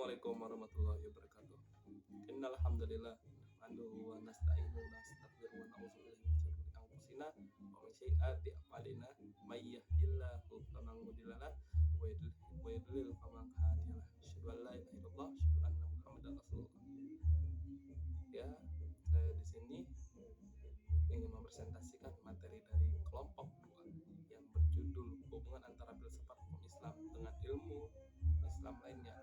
Assalamualaikum warahmatullahi wabarakatuh. Innal hamdalillah nahmaduhu wa nasta'inuhu wa nastaghfiruhu wa na'udzu billahi min shururi anfusina wa min sayyiati a'malina may yahdihillahu fala mudilla lahu wa yudlil fala hadiya lahu. Asyhadu an la ilaha illallah, asyhadu anna Muhammadar Rasulullah. Ya, saya di sini ingin mempresentasikan materi dari kelompok 2 yang berjudul hubungan antara filsafat hukum Islam dengan ilmu Islam lainnya,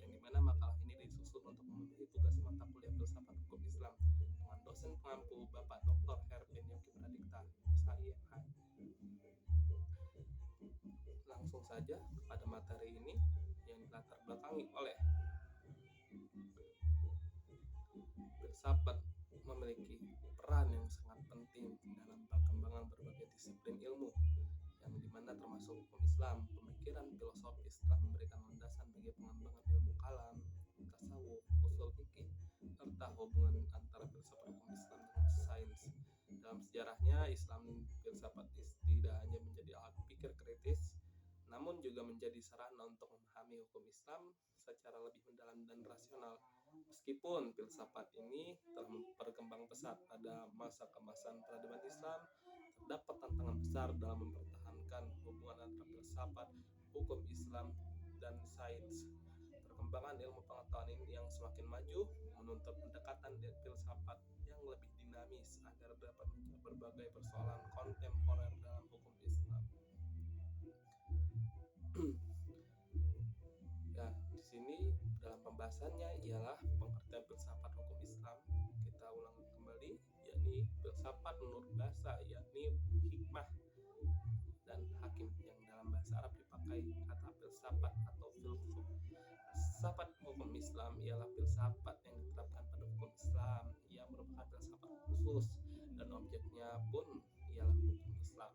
yang dimana makalah ini disusun untuk memenuhi tugas mata kuliah filsafat hukum Islam dengan dosen pengampu Bapak Dr. Hervin Yogi Pradikta, SIMH. Langsung saja pada materi ini yang dilatar belakangi oleh filsafat memiliki peran yang sangat penting dalam perkembangan berbagai disiplin ilmu, yang dimana termasuk hukum Islam. Pemikiran filosofis telah memberikan landasan bagi pengembangan ilmu kalam, tasawuf, usul fikih, serta hubungan antara filsafat hukum Islam dengan sains. Dalam sejarahnya, Islam filsafat tidak hanya menjadi alat pikir kritis, namun juga menjadi sarana untuk memahami hukum Islam secara lebih mendalam dan rasional. Meskipun filsafat ini telah berkembang pesat pada masa keemasan peradaban Islam, terdapat tantangan besar dalam mempertahankan hubungan antara filsafat, hukum Islam, dan sains. Perkembangan ilmu pengetahuan ini yang semakin maju menuntut pendekatan filsafat yang lebih dinamis agar dapat menjawab berbagai persoalan kontemporer dalam hukum Islam. Ya, di sini dalam pembahasannya ialah pengertian filsafat hukum Islam. Kita ulang kembali, yakni filsafat menurut bahasa, yakni hikmah dan hakim, yang dalam bahasa Arab dipakai kata filsafat atau filsuf. Filsafat hukum Islam ialah filsafat yang diterapkan pada hukum Islam. Ia merupakan filsafat khusus dan objeknya pun ialah hukum Islam.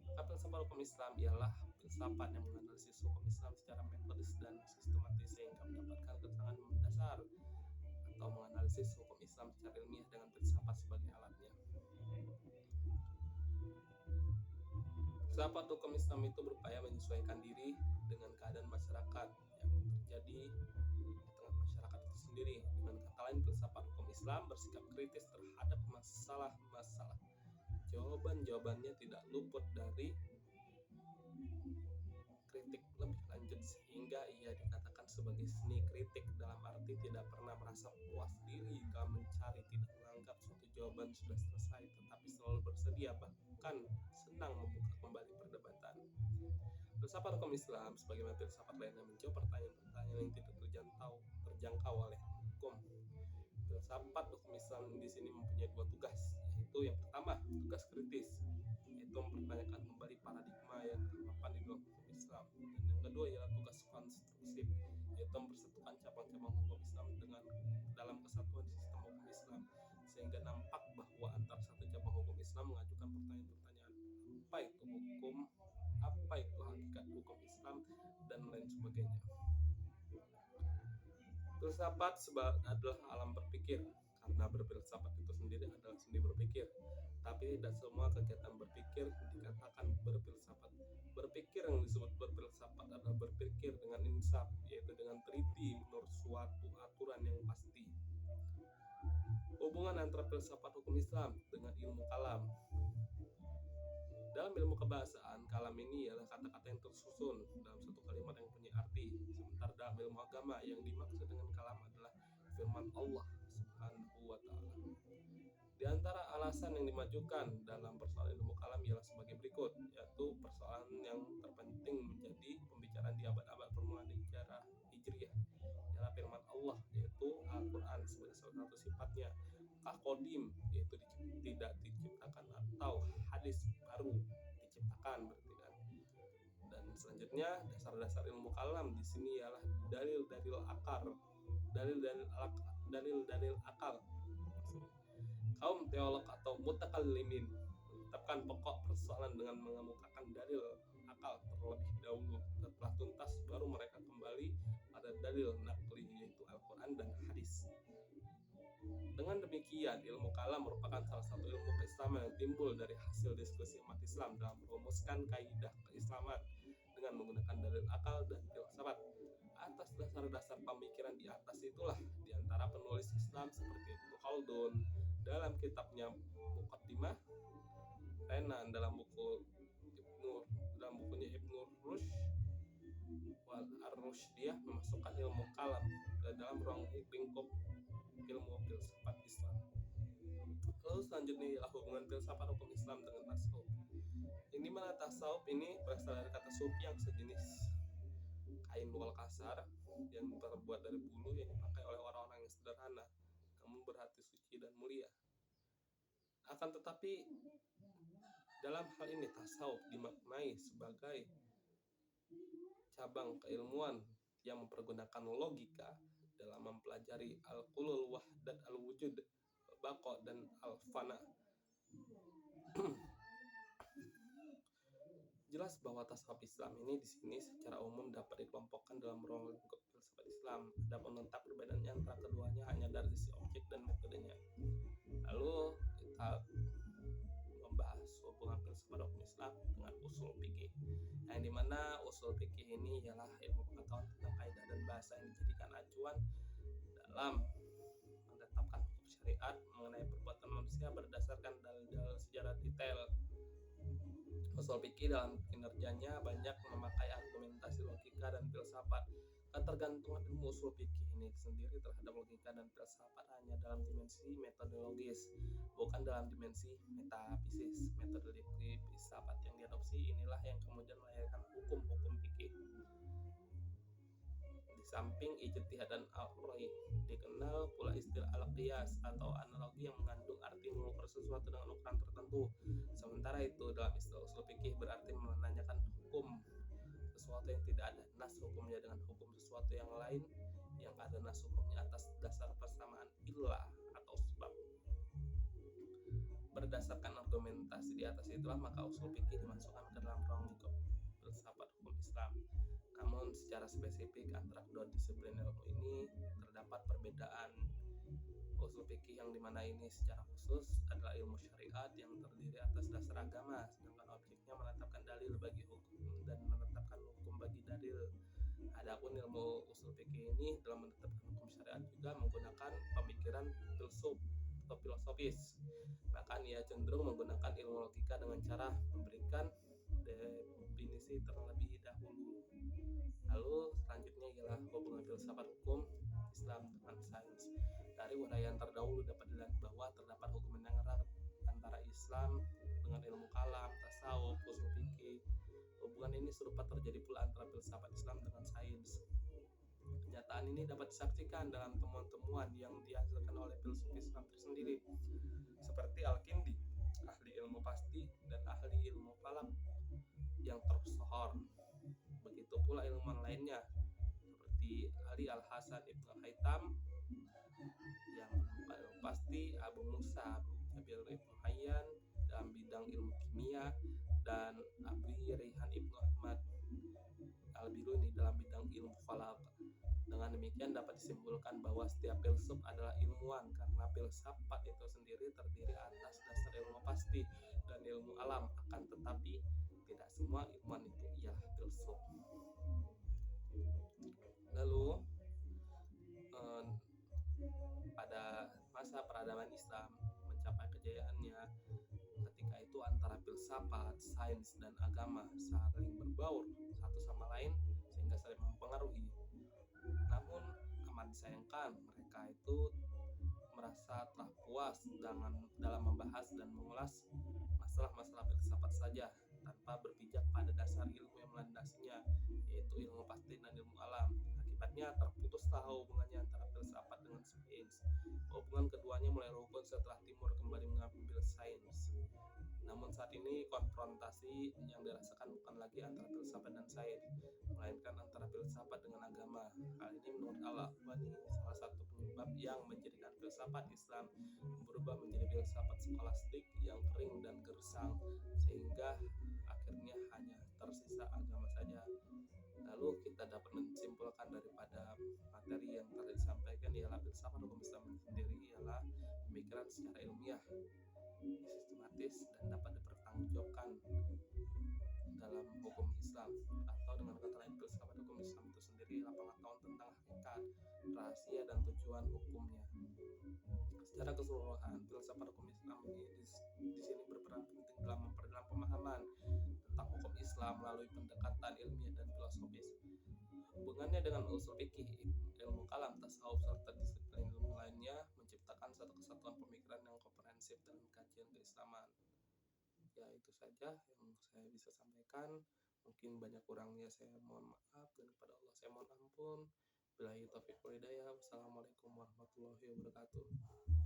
Filsafat hukum Islam ialah filsafat yang menganalisis hukum Islam secara metodis dan sistematis sehingga mendapatkan keterangan mendasar, atau menganalisis hukum Islam secara ilmiah dengan filsafat sebagai alatnya. Filsafat hukum Islam itu berupaya menyesuaikan diri dengan keadaan masyarakat yang terjadi di tengah masyarakat itu sendiri. Dengan kata lain, filsafat hukum Islam bersikap kritis terhadap masalah-masalah. Jawaban-jawabannya tidak luput dari kritik lebih lanjut, sehingga ia dikatakan sebagai seni kritik, dalam arti tidak pernah merasa puas diri dalam mencari, tidak menganggap suatu jawaban sudah selesai, tetapi selalu bersedia bahkan senang membuka kembali perdebatan. Filsafat hukum Islam sebagaimana filsafat lainnya menjawab pertanyaan-pertanyaan yang tidak terjangkau oleh hukum. Filsafat hukum Islam di sini mempunyai 2 tugas, yaitu yang pertama tugas kritis, yaitu mempertanyakan kembali paradigma yang terpapan di dalam hukum Islam, dan yang kedua ialah tugas konstruksif, yaitu mempersatukan cabang-cabang hukum Islam dengan dalam kesatuan sistem hukum Islam, sehingga nampak bahwa antara satu cabang hukum Islam mengajukan pertanyaan-pertanyaan, apa itu hukum, apa itu hakikat hukum Islam, dan lain sebagainya. Filsafat adalah alam berpikir, karena berfilsafat itu sendiri adalah seni berpikir. Tapi tidak semua kegiatan berpikir dikatakan berfilsafat. Berpikir yang disebut berfilsafat adalah berpikir dengan insaf, yaitu dengan teliti menurut suatu aturan yang pasti. Hubungan antara filsafat hukum Islam dengan ilmu kalam. Dalam ilmu kebahasaan, kalam ini ialah kata-kata yang tersusun dalam satu kalimat yang punya arti. Sementara dalam ilmu agama, yang dimaksud dengan kalam adalah firman Allah Subhanahu wa Ta'ala. Di antara alasan yang dimajukan dalam persoalan ilmu kalam ialah sebagai berikut, yaitu persoalan yang terpenting menjadi pembicaraan di abad-abad permulaan sejarah Hijriyah ialah firman Allah, yaitu Al-Quran sebagai salah satu sifatnya, Qadim, yaitu tidak diciptakan, atau hadis baru diciptakan, berarti kan. Dan selanjutnya dasar-dasar ilmu kalam di sini ialah dalil-dalil akal. Kaum teolog atau mutakallimin menetapkan pokok persoalan dengan mengemukakan dalil akal terlebih dahulu. Setelah tuntas, baru mereka kembali pada dalil nakli, yaitu Al-Quran dan hadis. Dengan demikian, ilmu kalam merupakan salah satu ilmu keislaman yang timbul dari hasil diskusi umat Islam dalam merumuskan kaidah keislaman dengan menggunakan dalil akal dan filsafat. Atas dasar-dasar pemikiran di atas itulah di antara penulis Islam seperti Ibnu Khaldun dalam kitabnya Muqaddimah, Renan dalam bukunya Ibnu Rushd wal Ar-Rushdiyah memasukkan ilmu kalam ke dalam ruang lingkup ilmu filsafat Islam. Lalu selanjutnya ialah hubungan filsafat hukum Islam dengan tasawuf. Ini mana tasawuf ini berasal dari kata sufi yang sejenis kain wal kasar yang terbuat dari bulu yang dipakai oleh orang-orang yang sederhana namun berhati suci dan mulia. Akan tetapi dalam hal ini tasawuf dimaknai sebagai cabang keilmuan yang mempergunakan logika dalam mempelajari al-qulul wahdat al-wujud, al-baqa dan al-fana. Jelas bahwa tasawuf Islam ini di sini secara umum dapat dikelompokkan dalam ruang lingkup filsafat Islam. Adapun letak perbedaannya antara keduanya hanya dari sisi objek dan metodenya. Lalu kita membahas hubungan filsafat hukum Islam dengan usul fikih. Yang dimana usul fikih ini ialah ilmu pengetahuan tentang kaidah dan bahasa yang dijadikan acuan dalam menetapkan hukum syariat mengenai perbuatan manusia berdasarkan dalil-dalil sejarah detail. Usul fikih dalam kinerjanya banyak memakai argumentasi logika dan filsafat. Ketergantungan ilmu usul fikih ini sendiri terhadap logika dan filsafat hanya dalam dimensi metodologis, bukan dalam dimensi metafisis. Metodologi filsafat yang diadopsi inilah yang kemudian melahirkan hukum-hukum fikih. Di samping ijtihad dan al-ra'y, dikenal pula istilah al-qiyas atau analogi yang mengandung arti mengukur sesuatu dengan ukuran tertentu. Sementara itu dalam istilah usul fikih berarti menanyakan hukum sesuatu yang tidak ada nas hukumnya dengan hukum sesuatu yang lain yang ada nas hukumnya atas dasar persamaan ilah atau sebab. Berdasarkan argumentasi di atas itulah maka usul fikih dimasukkan ke dalam ruang lingkup filsafat hukum Islam. Namun secara spesifik antara kedua disiplin ilmu ini terdapat perbedaan. Usul fikih yang dimana ini secara khusus adalah ilmu syariat yang terdiri atas dasar agama, sedangkan objeknya menetapkan dalil bagi hukum dan menetapkan hukum bagi dalil. Adapun ilmu usul fikih ini dalam menetapkan hukum syariat juga menggunakan pemikiran filsuf atau filosofis. Bahkan ia cenderung menggunakan ilmu logika dengan cara memberikan definisi terlebih dahulu. Lalu selanjutnya ialah hubungan filsafat hukum Islam dengan sains. Dari uraian terdahulu dapat dilihat bahwa terdapat hubungan yang erat antara Islam dengan ilmu kalam, tasawuf, usul fikih. Hubungan ini serupa terjadi pula antara filsafat Islam dengan sains. Kenyataan ini dapat disaksikan dalam temuan-temuan yang dihasilkan oleh filsuf Islam tersendiri, seperti Al-Kindi, ahli ilmu pasti dan ahli ilmu falak yang tersohor. Begitu pula ilmuwan lainnya, seperti Ali Al-Hasan Ibn Haytham yang pasti, Abu Musa Jabir Ibn Hayyan dalam bidang ilmu kimia, dan Abi Rayhan Ibn Ahmad Al-Biruni dalam bidang ilmu falak. Dengan demikian dapat disimpulkan bahwa setiap filsuf adalah ilmuwan karena filsafat itu sendiri terdiri atas dasar ilmu pasti dan ilmu alam, akan tetapi tidak semua ilmuwan itu ialah filsuf. Lalu pada masa peradaban Islam mencapai kejayaannya, ketika itu antara filsafat, sains dan agama saling berbaur satu sama lain sehingga saling mempengaruhi. Namun amat disayangkan mereka itu merasa telah puas dalam membahas dan mengulas masalah-masalah filsafat saja tanpa berpijak pada dasar ilmu yang melandasinya, yaitu ilmu pasti dan ilmu alam. Akibatnya terputuslah hubungannya antara filsafat dengan sains. Hubungan keduanya mulai rukun setelah Timur kembali mengambil sains. Namun saat ini konfrontasi yang dirasakan bukan lagi antara filsafat dan sains, melainkan antara filsafat dengan agama. Hal ini menurut Al-Albani salah satu penyebab yang menjadikan filsafat Islam berubah menjadi filsafat skolastik yang kering dan gersang, sehingga akhirnya hanya tersisa agama saja. Lalu kita dapat menyimpulkan daripada materi yang telah disampaikan ialah filsafat hukum Islam sendiri ialah pemikiran secara ilmiah, sistematis dan dapat dipertanggungjawabkan dalam hukum Islam, atau dengan kata lain filsafat hukum Islam itu sendiri adalah pengetahuan rahasia dan tujuan hukumnya. Secara keseluruhan, filsafat hukum Islam ini di sini berperan penting dalam memperdalam pemahaman tentang hukum Islam melalui pendekatan ilmiah dan filosofis. Hubungannya dengan usul fikih, ilmu kalam, tasawuf, serta disiplin ilmu lainnya menciptakan satu kesatuan pemikiran yang komprehensif dan kajian keislaman. Ya, itu saja yang saya bisa sampaikan. Mungkin banyak kurangnya saya mohon maaf, dan kepada Allah saya mohon ampun. Billahi taufiq wal hidayah. Wassalamualaikum warahmatullahi wabarakatuh.